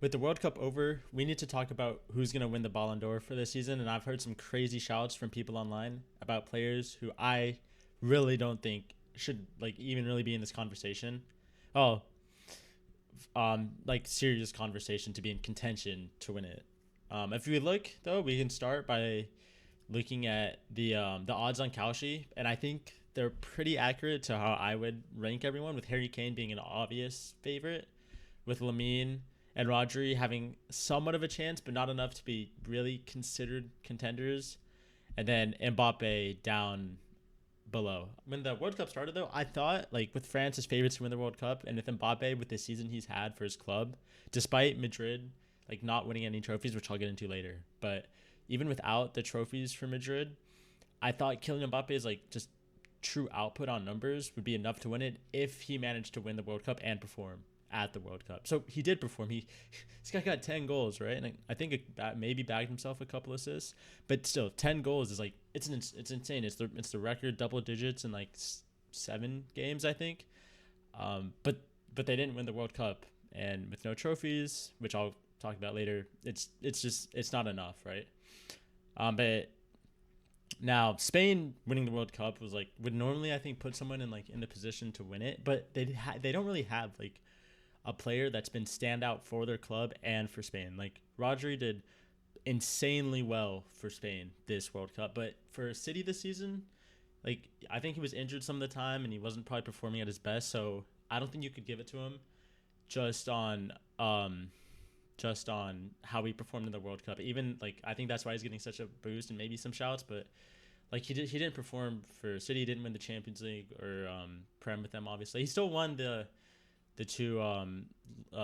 With the World Cup over, we need to talk about who's going to win the Ballon d'Or for this season. And I've heard some crazy shouts from people online about players who I really don't think should like even really be in this conversation. Oh, like serious conversation to be in contention to win it. If we look though, we can start by looking at the odds on Kalshi, and I think they're pretty accurate to how I would rank everyone. With Harry Kane being an obvious favorite, with Lamine and Rodri having somewhat of a chance, but not enough to be really considered contenders, and then Mbappe down below. When the World Cup started, though, I thought like with France as favorites to win the World Cup, and with Mbappe with the season he's had for his club, despite Madrid like not winning any trophies, which I'll get into later, but even without the trophies for Madrid, I thought Kylian Mbappe's like just true output on numbers would be enough to win it if he managed to win the World Cup and perform at the World Cup. So he did perform. This guy got 10 goals, right? And I think it maybe bagged himself a couple assists, but still 10 goals is like it's insane. It's the record double digits in like 7 games, I think. But they didn't win the World Cup, and with no trophies, which I'll talk about later, it's not enough, right? But now Spain winning the World Cup was like would normally I think put someone in like in the position to win it, but they don't really have like a player that's been standout for their club and for Spain. Like Rodri did insanely well for Spain this World Cup, but for City this season, like I think he was injured some of the time and he wasn't probably performing at his best. So I don't think you could give it to him just on um just on how he performed in the World Cup. Even like I think that's why he's getting such a boost and maybe some shouts, but like he didn't perform for City. He didn't win the Champions League or Prem with them. Obviously, he still won the two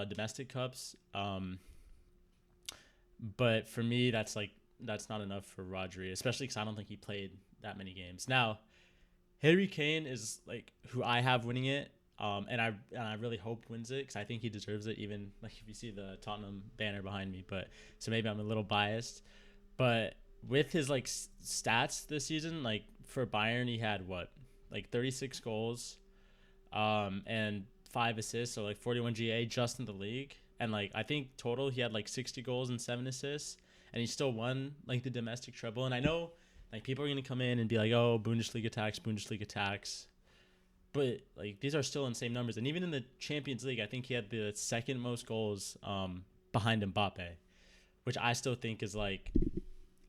domestic cups. But for me, that's not enough for Rodri, especially because I don't think he played that many games. Now, Harry Kane is like who I have winning it. And I really hope wins it because I think he deserves it. Even like if you see the Tottenham banner behind me, but so maybe I'm a little biased. But with his like stats this season, like for Bayern, he had what like 36 goals, and 5 assists, so like 41 GA just in the league. And like I think total he had like 60 goals and 7 assists, and he still won like the domestic treble. And I know like people are gonna come in and be like, oh, Bundesliga tax. But like these are still insane numbers, and even in the Champions League, I think he had the second most goals behind Mbappe, which I still think is like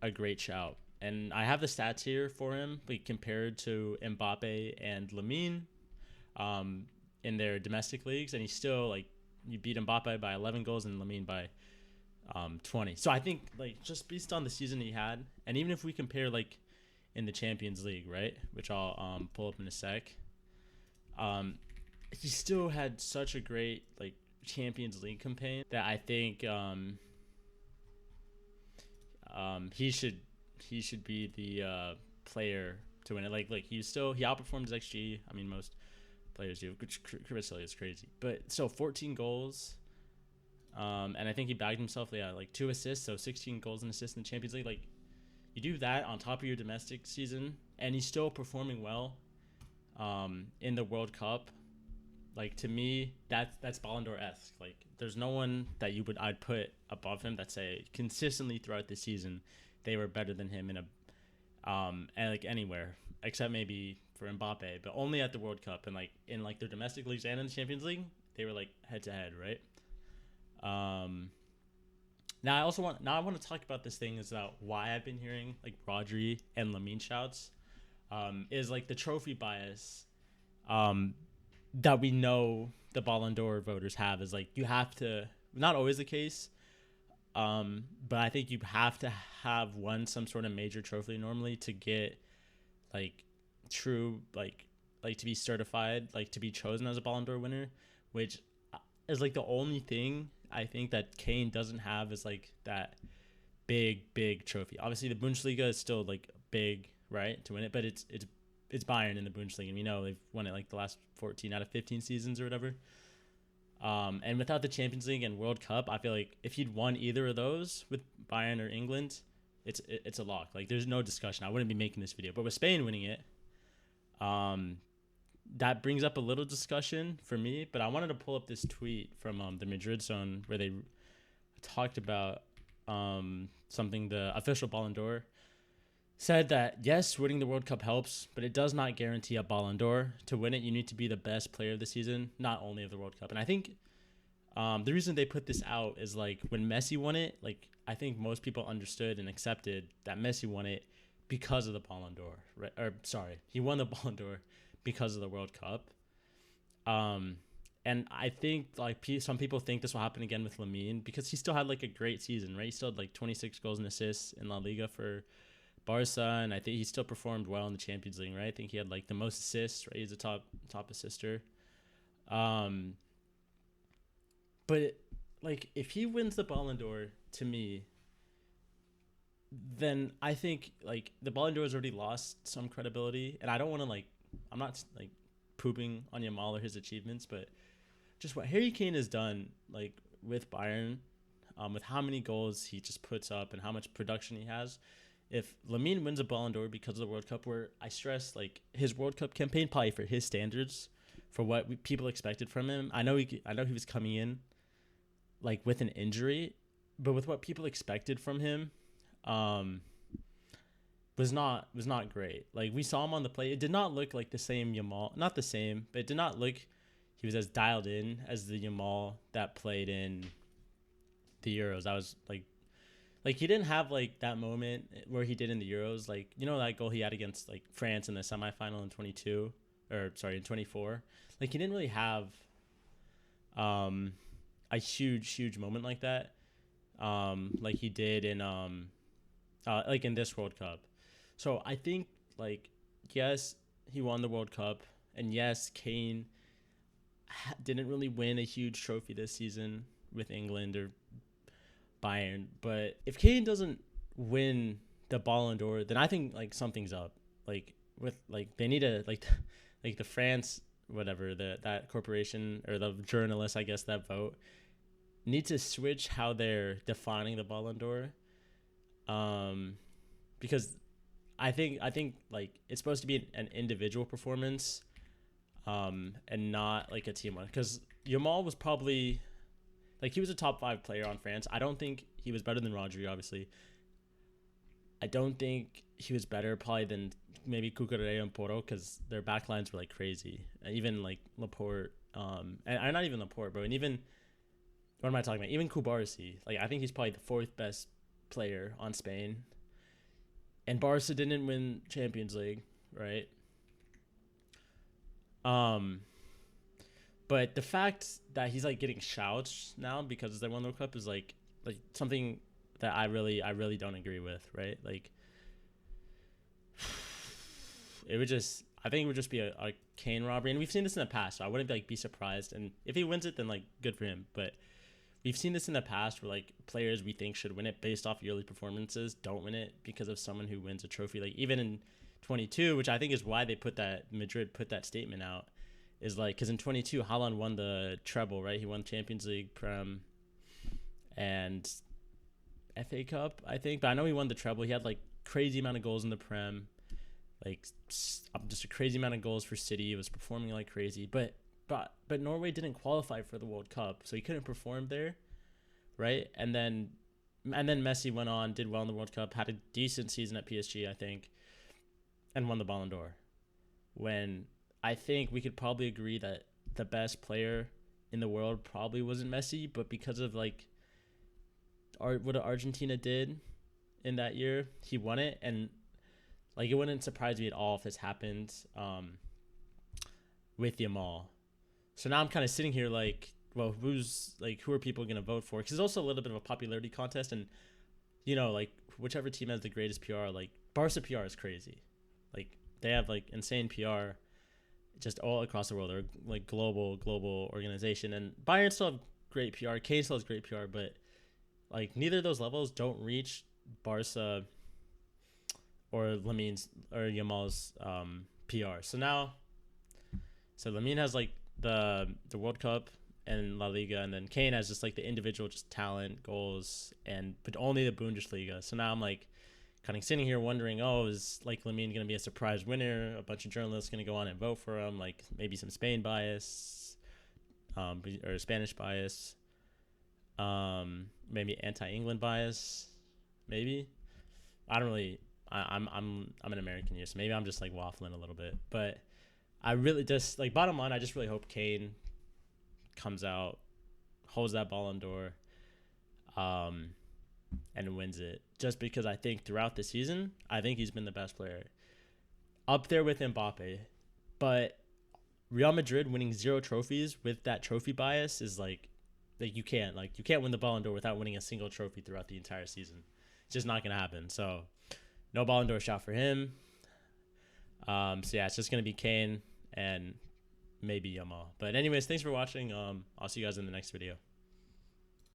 a great shout. And I have the stats here for him, like compared to Mbappe and Lamine, um, in their domestic leagues, and he's still like you beat Mbappe by 11 goals and Lamine by 20. So I think like just based on the season he had, and even if we compare like in the Champions League, right, which I'll pull up in a sec, he still had such a great like Champions League campaign that I think he should be the player to win it. Like he outperformed his XG. I mean most players do, which Kvaratskhelia is crazy. But so 14 goals, and I think he bagged himself like 2 assists, so 16 goals and assists in the Champions League. Like you do that on top of your domestic season, and he's still performing well in the World Cup. Like to me, that's Ballon d'Or esque. Like there's no one that I'd put above him that say consistently throughout the season they were better than him in a and like anywhere except maybe for Mbappe, but only at the World Cup and like in like their domestic leagues and in the Champions League they were like head to head, right? Um, now I want to talk about this thing is about why I've been hearing like Rodri and Lamine shouts. Is like the trophy bias um, that we know the Ballon d'Or voters have is like you have to not always the case, but I think you have to have won some sort of major trophy normally to get like true like to be certified like to be chosen as a Ballon d'Or winner, which is like the only thing I think that Kane doesn't have is like that big trophy. Obviously, the Bundesliga is still like big, right, to win it, but it's Bayern in the Bundesliga, and we know they've won it like the last 14 out of 15 seasons or whatever. And without the Champions League and World Cup, I feel like if he'd won either of those with Bayern or England, it's a lock. Like there's no discussion. I wouldn't be making this video, but with Spain winning it, um, that brings up a little discussion for me. But I wanted to pull up this tweet from the Madrid zone where they talked about something the official Ballon d'Or said that yes, winning the World Cup helps, but it does not guarantee a Ballon d'Or. To win it, you need to be the best player of the season, not only of the World Cup. And I think the reason they put this out is like when Messi won it, like I think most people understood and accepted that Messi won it because of the Ballon d'Or, right? Or sorry, he won the Ballon d'Or because of the World Cup. Um, and I think like some people think this will happen again with Lamine because he still had like a great season, right? He still had like 26 goals and assists in La Liga for Barca, and I think he still performed well in the Champions League, right? I think he had like the most assists, right? He's a top assister. Um, but like if he wins the Ballon d'Or, to me, then I think like the Ballon d'Or has already lost some credibility, and I don't want to like I'm not like pooping on Yamal or his achievements, but just what Harry Kane has done like with Bayern, with how many goals he just puts up and how much production he has. If Lamine wins a Ballon d'Or because of the World Cup, where I stress like his World Cup campaign, probably for his standards, for what people expected from him. I know he was coming in like with an injury, but with what people expected from him, um, was not great. Like we saw him on the play, it did not look like the same Yamal, not the same, but it did not look he was as dialed in as the Yamal that played in the Euros. I was like he didn't have like that moment where he did in the Euros, like you know that goal he had against like France in the semifinal in 22 or sorry in 24. Like he didn't really have um a huge moment like that, like he did in like in this World Cup. So I think like yes, he won the World Cup, and yes, Kane didn't really win a huge trophy this season with England or Bayern. But if Kane doesn't win the Ballon d'Or, then I think like something's up. Like with like they need to like the France whatever that corporation or the journalists I guess that vote need to switch how they're defining the Ballon d'Or. Because I think like it's supposed to be an individual performance, and not like a team one. Because Yamal was probably like he was a top 5 player on France. I don't think he was better than Rodri, obviously. I don't think he was better probably than maybe Cucurella and Porro because their backlines were like crazy. And even like Laporte, and not even Laporte, bro. And even what am I talking about? Even Kubarsi. Like I think he's probably the 4th best player on Spain. And Barca didn't win Champions League, right? Um, but the fact that he's like getting shouts now because they won the World Cup is like something that I really don't agree with, right? Like it would just I think it would just be a Kane robbery, and we've seen this in the past, so I wouldn't like be surprised. And if he wins it, then like good for him. But we've seen this in the past where like players we think should win it based off yearly performances don't win it because of someone who wins a trophy. Like even in 22, which I think is why they Madrid put that statement out, is like because in 22 Haaland won the treble, right? He won Champions League, Prem, and FA Cup, I think. But I know he won the treble. He had like crazy amount of goals in the Prem, like just a crazy amount of goals for City. He was performing like crazy, but Norway didn't qualify for the World Cup, so he couldn't perform there, right? And then Messi went on, did well in the World Cup, had a decent season at PSG, I think, and won the Ballon d'Or. When I think we could probably agree that the best player in the world probably wasn't Messi, but because of like what Argentina did in that year, he won it, and like it wouldn't surprise me at all if this happened with Yamal. So now I'm kind of sitting here like, well, who are people going to vote for? Because it's also a little bit of a popularity contest, and you know, like whichever team has the greatest PR, like Barca PR is crazy. Like they have like insane PR just all across the world. They're like global organization, and Bayern still have great PR. Kane still has great PR, but like neither of those levels don't reach Barca or Lamine's or Yamal's PR. So Lamine has like the World Cup and La Liga, and then Kane has just like the individual just talent, goals, but only the Bundesliga. So now I'm like kind of sitting here wondering, oh, is like Lamine going to be a surprise winner? A bunch of journalists going to go on and vote for him, like maybe some Spain bias, or Spanish bias. Maybe anti-England bias, maybe. I don't really. I'm an American here, so maybe I'm just like waffling a little bit. But I really just like bottom line. I just really hope Kane comes out, holds that Ballon d'Or, um, and wins it. Just because I think throughout the season, I think he's been the best player, up there with Mbappe. But Real Madrid winning 0 trophies with that trophy bias is like you can't win the Ballon d'Or without winning a single trophy throughout the entire season. It's just not gonna happen. So no Ballon d'Or shot for him. So yeah, it's just gonna be Kane and maybe Yamal. But anyways, thanks for watching. I'll see you guys in the next video.